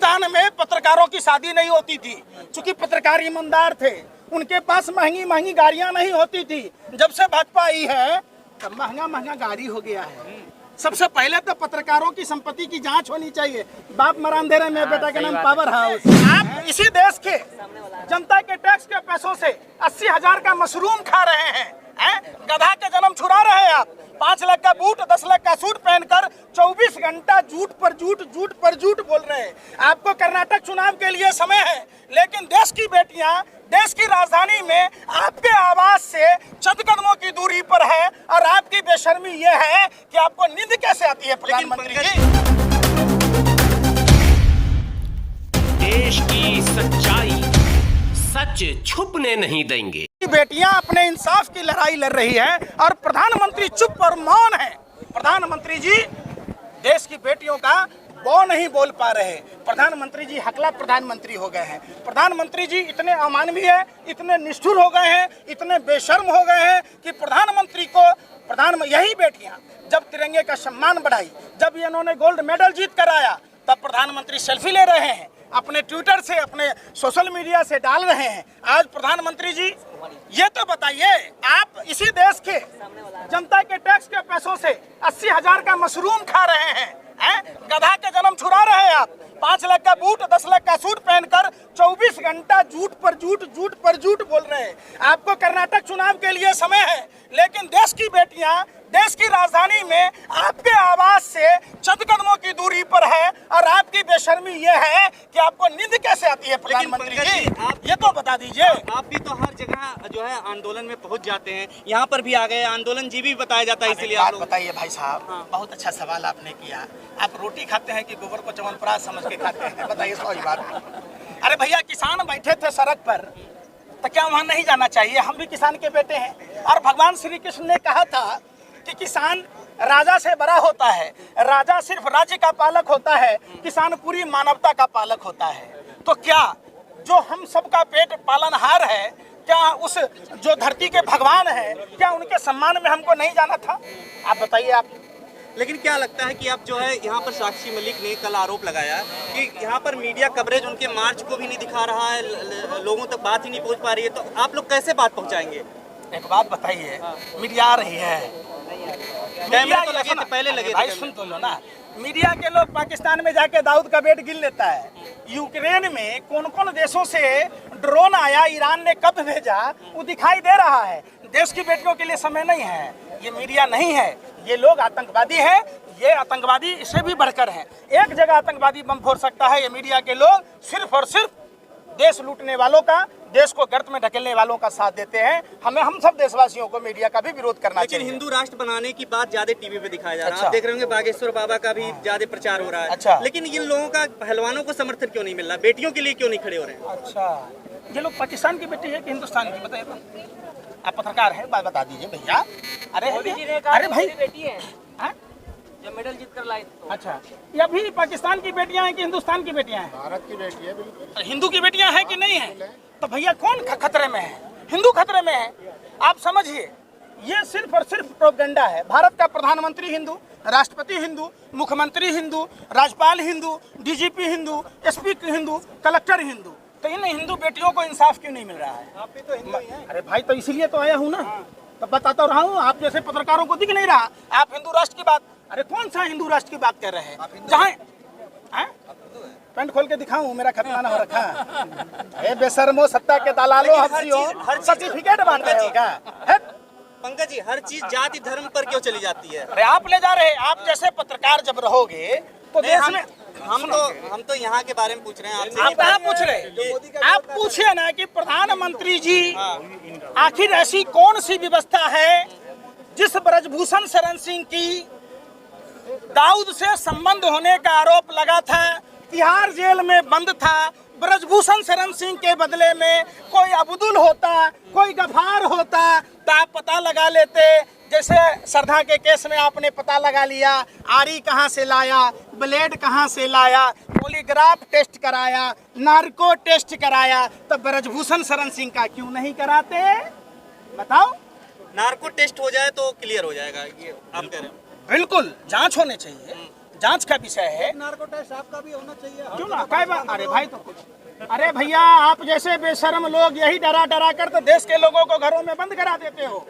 पाकिस्तान में पत्रकारों की शादी नहीं होती थी, क्योंकि पत्रकार ईमानदार थे, उनके पास महंगी महंगी गाड़ियां नहीं होती थी। जब से भाजपा आई है तब महंगा महंगा गाड़ी हो गया है। सबसे पहले तो पत्रकारों की संपत्ति की जांच होनी चाहिए। बाप मरान दे रहे हैं, मेरे बेटा का नाम पावर हाउस। आप इसी देश के जनता के टैक्स के पैसों से 80,000 का मशरूम खा रहे हैं, गधा के जन्म छुड़ा रहे हैं आप। 5 लाख का बूट 10 लाख का सूट पहनकर 24 घंटा झूठ पर झूठ बोल रहे हैं। आपको कर्नाटक चुनाव के लिए समय है, लेकिन देश की बेटियां देश की राजधानी में आपके आवाज से चंद कदमों की दूरी पर है, और आपकी बेशर्मी ये है कि आपको नींद कैसे आती है प्रधानमंत्री जी। देश की सच्चाई सच छुपने नहीं देंगे। बेटियां अपने इंसाफ की लड़ाई लड़ रही है और प्रधानमंत्री चुप और मौन है। प्रधानमंत्री जी देश की बेटियों का वो नहीं बोल पा रहे। प्रधानमंत्री जी हकला प्रधानमंत्री हो गए हैं। प्रधानमंत्री जी इतने अमानवीय, इतने निष्ठुर हो गए हैं, इतने बेशर्म हो गए हैं कि प्रधानमंत्री को यही बेटियां जब तिरंगे का सम्मान बढ़ाई, जब इन्होंने गोल्ड मेडल जीत कर आया, तब प्रधानमंत्री सेल्फी ले रहे हैं, अपने ट्विटर से, अपने सोशल मीडिया से डाल रहे हैं। आज प्रधानमंत्री जी ये तो बताइए, आप इसी देश के जनता के टैक्स के पैसों से 80,000 का मशरूम खा रहे हैं, गधा के जन्म छुड़ा रहे हैं आप। 5 लाख का बूट 10 लाख का सूट पहनकर 24 घंटा झूठ पर झूठ बोल रहे हैं। आपको कर्नाटक चुनाव के लिए समय है, लेकिन देश की बेटियां देश की राजधानी में आपके आवाज से चंद कदमों की दूरी पर है, और आपकी बेशर्मी ये है कि आपको नींद कैसे आती है प्रधानमंत्री जी, आप ये तो बता दीजिए। आप भी तो हर जगह जो है आंदोलन में पहुंच जाते हैं, यहाँ पर भी आ गए, आंदोलन जी भी बताया जाता है, इसीलिए आप लोग बताइए भाई साहब। बहुत अच्छा सवाल आपने किया। आप रोटी खाते हैं कि गोबर को च्यवनप्राश समझ के खाते हैं, बताइए सही बात। अरे भैया, किसान बैठे थे सड़क पर, तो क्या वहाँ नहीं जाना चाहिए? हम भी किसान के बेटे हैं, और भगवान श्री कृष्ण ने कहा था कि किसान राजा से बड़ा होता है। राजा सिर्फ राज्य का पालक होता है, किसान पूरी मानवता का पालक होता है। तो क्या जो हम सबका पेट पालनहार है, क्या उस जो धरती के भगवान है, क्या उनके सम्मान में हमको नहीं जाना था? आप बताइए। आप लेकिन क्या लगता है कि आप जो है यहाँ पर साक्षी मलिक ने कल आरोप लगाया कि यहाँ पर मीडिया कवरेज उनके मार्च को भी नहीं दिखा रहा है, लोगों तक बात ही नहीं पहुँच पा रही है, तो आप लोग कैसे बात पहुँचाएंगे? एक बात बताइए, मीडिया आ रही है, कैमरे तो लगे थे, पहले लगे थे। भाई सुन तो लो ना, मीडिया के लोग पाकिस्तान में जाके दाऊद का बेट गिन लेता है। यूक्रेन में कौन कौन देशों से ड्रोन आया, ईरान ने कब भेजा, वो दिखाई दे रहा है। देश की बेटियों के लिए समय नहीं है, ये मीडिया नहीं है, ये लोग आतंकवादी है। ये आतंकवादी इससे भी बढ़कर है। एक जगह आतंकवादी बम फोड़ सकता है, ये मीडिया के लोग सिर्फ और सिर्फ देश लूटने वालों का, देश को गर्त में ढकेलने वालों का साथ देते हैं। हम सब देशवासियों को मीडिया का भी विरोध करना चाहिए। लेकिन हिंदू राष्ट्र बनाने की बात ज्यादा टीवी पे दिखाया जा रहा है। आप देख रहे होंगे बागेश्वर बाबा का भी ज्यादा प्रचार हो रहा है। अच्छा। लेकिन इन लोगों का, पहलवानों को समर्थन क्यों नहीं मिल रहा? बेटियों के लिए क्यों नहीं खड़े हो रहे हैं? अच्छा, ये लोग पाकिस्तान की बेटी है कि हिंदुस्तान की, बताइए तो। आप पत्रकार हैं, बात बता दीजिए भैया। अरे भाई, बेटी है जो मेडल जीत कर लाई। अच्छा, ये अभी पाकिस्तान की बेटियां हैं कि हिंदुस्तान की बेटियां हैं? भारत की बेटी है, बिल्कुल। हिंदू की बेटियां हैं कि नहीं है? तो भैया कौन खतरे में है? हिंदू खतरे में है। आप समझिए, ये सिर्फ और सिर्फ प्रोपेगेंडा है। भारत का प्रधानमंत्री हिंदू, राष्ट्रपति हिंदू, मुख्यमंत्री हिंदू, राज्यपाल Hindu, DGP Hindu, SP Hindu, collector Hindu. तो इन हिंदू बेटियों को इंसाफ क्यों नहीं मिल रहा है? आप भी तो हिंदू ही हैं। अरे भाई, तो इसीलिए तो आया हूँ ना, तो बताता रहा हूँ। आप जैसे पत्रकारों को दिख नहीं रहा। आप हिंदू राष्ट्र की बात, अरे कौन सा हिंदू राष्ट्र की बात कर रहे हैं? जहाँ पैंट खोल के दिखाऊं, मेरा खतना ना हो रखा। ए बेशर्मो, सत्ता के दलालो, हर सर्टिफिकेट बांट रहे हो क्या? पंकज जी, हर चीज जाति धर्म पर क्यों चली जाती है? अरे आप ले जा रहे हैं। आप जैसे पत्रकार जब रहोगे तो देश में, हम तो यहाँ के बारे में पूछ रहे हैं आपसे। आप कहाँ पूछ रहे? आप पूछिए ना कि प्रधानमंत्री जी, आखिर ऐसी कौन सी व्यवस्था है जिस ब्रजभूषण शरण सिंह की दाऊद से संबंध होने का आरोप लगा था, तिहाड़ जेल में बंद था। ब्रजभूषण शरण सिंह के बदले में कोई अब्दुल होता, कोई गफार होता, तो आप पता लगा लेते। जैसे श्रद्धा के केस में आपने पता लगा लिया, आरी कहाँ से लाया, ब्लेड कहाँ से लाया, पॉलीग्राफ टेस्ट कराया, नार्को टेस्ट कराया, तो ब्रजभूषण शरण सिंह का क्यों नहीं कराते? बताओ। नार्को टेस्ट हो जाए तो क्लियर हो जाएगा, ये आप कह रहे हैं? बिल्कुल, जांच होने चाहिए। जांच का विषय है। नार्को टेस्ट आपका भी होना चाहिए। क्यों ना, कई बार, अरे भाई तो कुछ, अरे भैया आप जैसे बेशर्म लोग यही डरा डरा कर तो देश के लोगों को घरों में बंद करा देते हो।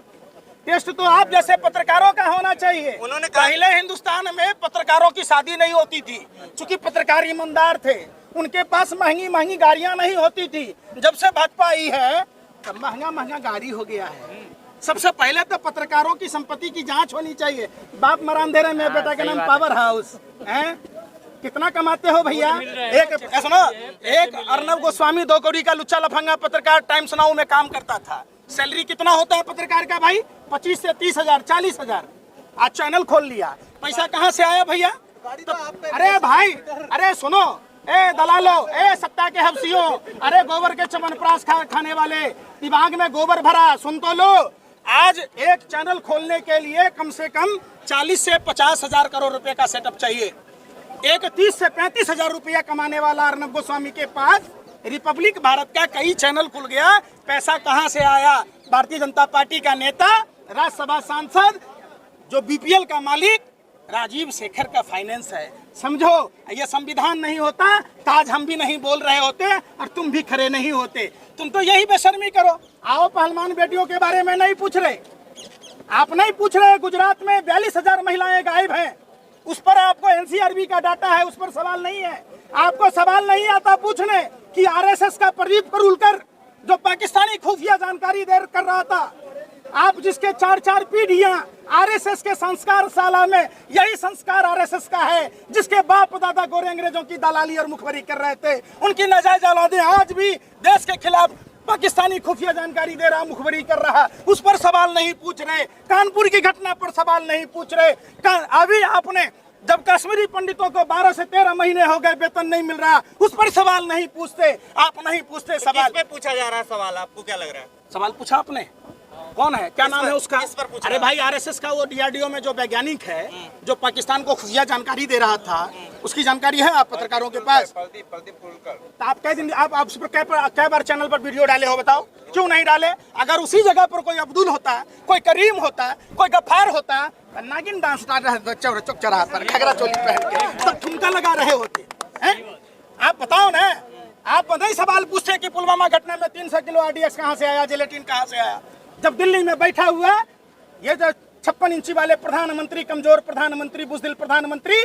टेस्ट तो आप जैसे पत्रकारों का होना चाहिए। उन्होंने कहा पहले हिंदुस्तान में पत्रकारों की शादी नहीं होती थी, क्योंकि पत्रकार ईमानदार थे, उनके पास महंगी महंगी गाड़ियां नहीं होती थी। जब से भाजपा आई है तब महंगा महंगा गाड़ी हो गया है। सबसे पहले तो पत्रकारों की संपत्ति की जांच होनी चाहिए। बाप मरान दे रहे मेरे बेटा का नाम पावर हाउस है, कितना कमाते हो भैया? एक सुनो, एक अर्नब गोस्वामी 2 करोड़ का लुच्चा लफंगा पत्रकार टाइम्स नाउ में काम करता था। सैलरी कितना होता है पत्रकार का भाई? 25 से 30 हजार, 40 हजार। आज चैनल खोल लिया, पैसा कहाँ से आया भैया? तो, अरे भाई, अरे सुनो, ए दलालो, ए सत्ता के हफ्सियों, अरे गोबर के चमनप्राश खाने वाले, दिमाग में गोबर भरा, सुन तो लो। आज एक चैनल खोलने के लिए कम से कम 40 से 50 हजार करोड़ रुपए का सेटअप चाहिए। एक 30 से 35 हजार रुपया कमाने वाला अर्नब गोस्वामी के पास रिपब्लिक भारत का कई चैनल खुल गया। पैसा कहां से आया? भारतीय जनता पार्टी का नेता, राज्यसभा सांसद, जो बीपीएल का मालिक राजीव शेखर का फाइनेंस है। समझो, ये संविधान नहीं होता तो आज हम भी नहीं बोल रहे होते और तुम भी खड़े नहीं होते। तुम तो यही बेशर्मी करो। आओ, पहलवान बेटियों के बारे में नहीं पूछ रहे, आप नहीं पूछ रहे। गुजरात में 42,000 महिलाएं गायब हैं, उस पर आपको एनसीआरबी का डाटा है, उस पर सवाल नहीं है। आपको सवाल नहीं आता पूछने कि आरएसएस का प्रदीप करूलकर जो पाकिस्तानी खुफिया जानकारी दे कर रहा था, आप जिसके 4-4 पीढ़ियां आरएसएस के संस्कार शाला में, यही संस्कार आरएसएस का है, जिसके बाप दादा गोरे अंग्रेजों की दलाली और मुखबरी कर रहे थे, उनकी नाजायज औलादें आज भी देश के खिलाफ पाकिस्तानी खुफिया जानकारी दे रहा, मुखबरी कर रहा, उस पर सवाल नहीं पूछ रहे। कानपुर की घटना पर सवाल नहीं पूछ रहे। अभी आपने जब कश्मीरी पंडितों को 12 से 13 महीने हो गए वेतन नहीं मिल रहा, उस पर सवाल नहीं पूछते, आप नहीं पूछते सवाल। किस पे पूछा जा रहा है सवाल? आपको क्या लग रहा है? सवाल पूछा आपने? कौन है, क्या नाम है उसका? पूछा? अरे भाई, आरएसएस का वो डीआरडीओ में जो वैज्ञानिक है, जो पाकिस्तान को खुफिया जानकारी दे रहा था, उसकी जानकारी है आप पत्रकारों के पास? प्रदीप कुलकर। तो आप कई दिन आप उस पर कै बार चैनल पर वीडियो डाले हो, बताओ क्यों नहीं डाले? अगर उसी जगह पर कोई अब्दुल होता, कोई करीम होता, कोई गफ्फार होता, तो नागिन डांस उतार रहे चौक चौराहा पर घगरा चोली पहन के तब ठुमका लगा रहे होते हैं। आप बताओ ना, आप नहीं सवाल पूछते कि पुलवामा घटना में 300 किलो आरडीएक्स कहाँ से आया, जिलेटिन कहाँ से आया? जब दिल्ली में बैठा हुआ ये जो 56 इंची वाले प्रधानमंत्री, कमजोर प्रधानमंत्री, बुज़दिल प्रधानमंत्री,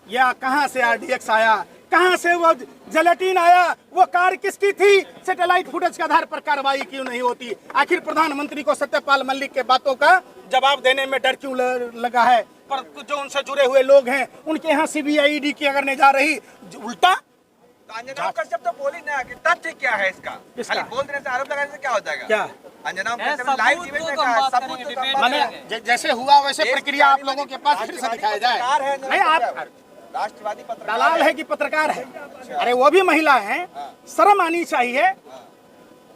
या कहां से आरडीएक्स आया, कहां से वो जिलेटिन आया, वो कार किसकी थी? सैटेलाइट फुटेज के आधार पर कार्रवाई क्यों नहीं होती? आखिर प्रधानमंत्री को सत्यपाल मलिक के बातों का जवाब देने में डर क्यों लगा है? पर जो उनसे जुड़े हुए लोग हैं, उनके यहाँ सीबीआई ईडी की अगर नहीं जा रही, उल्टा अंजनाओं का शब्द तो बोल ही ना कि तथ्य क्या है इसका? खाली बोल देने से, आरोप लगाने से क्या हो जाएगा? क्या अंजनाओं का लाइव इमेज में कहा, सबूत तो कम बात माने है। जैसे हुआ वैसे प्रक्रिया आप लोगों के पास फिर से दिखाया जाए। नहीं, आप राष्ट्रवादी पत्रकार दलाल है कि पत्रकार है? अरे वो भी महिला है, शर्म आनी चाहिए।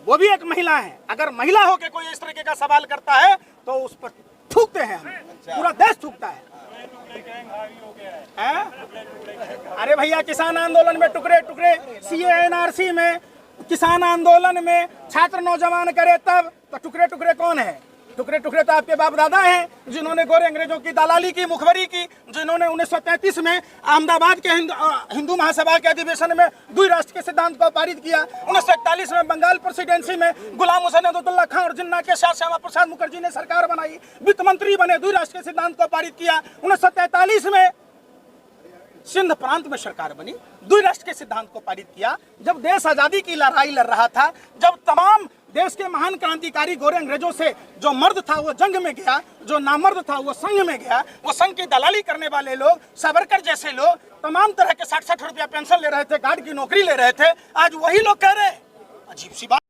वो भी एक महिला है। अगर महिला हो के कोई इस तरीके का सवाल करता है तो उस पर थूकते हैं हम, पूरा देश थूकता है। अरे भैया, किसान आंदोलन में टुकड़े टुकड़े, सीए एनआरसी में, किसान आंदोलन में छात्र नौजवान करे तब, तो टुकड़े टुकड़े कौन है? टुकड़े टुकड़े तो आपके बाप दादा हैं, जिन्होंने गोरे अंग्रेजों की दलाली की, मुखबरी की, जिन्होंने 1933 में अहमदाबाद के हिंदू महासभा के अधिवेशन में द्विराष्ट्र के सिद्धांत को पारित किया। 1941 में बंगाल प्रेसिडेंसी में गुलाम हुसैन अब्दुल्ला खान और जिन्ना के साथ श्यामा प्रसाद मुखर्जी ने सरकार बनाई, वित्त मंत्री बने, द्विराष्ट्र के सिद्धांत को पारित किया। 1943 में सिंध प्रांत में सरकार बनी, द्विराष्ट्र के सिद्धांत को पारित किया। जब देश आजादी की लड़ाई लड़ रहा था, जब तमाम देश के महान क्रांतिकारी गोरे अंग्रेजों से जो मर्द था वो जंग में गया, जो नामर्द था वो संघ में गया, वो संघ की दलाली करने वाले लोग, सावरकर जैसे लोग तमाम तरह के 60-60 रुपया पेंशन ले रहे थे, गार्ड की नौकरी ले रहे थे, आज वही लोग कह रहे हैं। अजीब सी बात।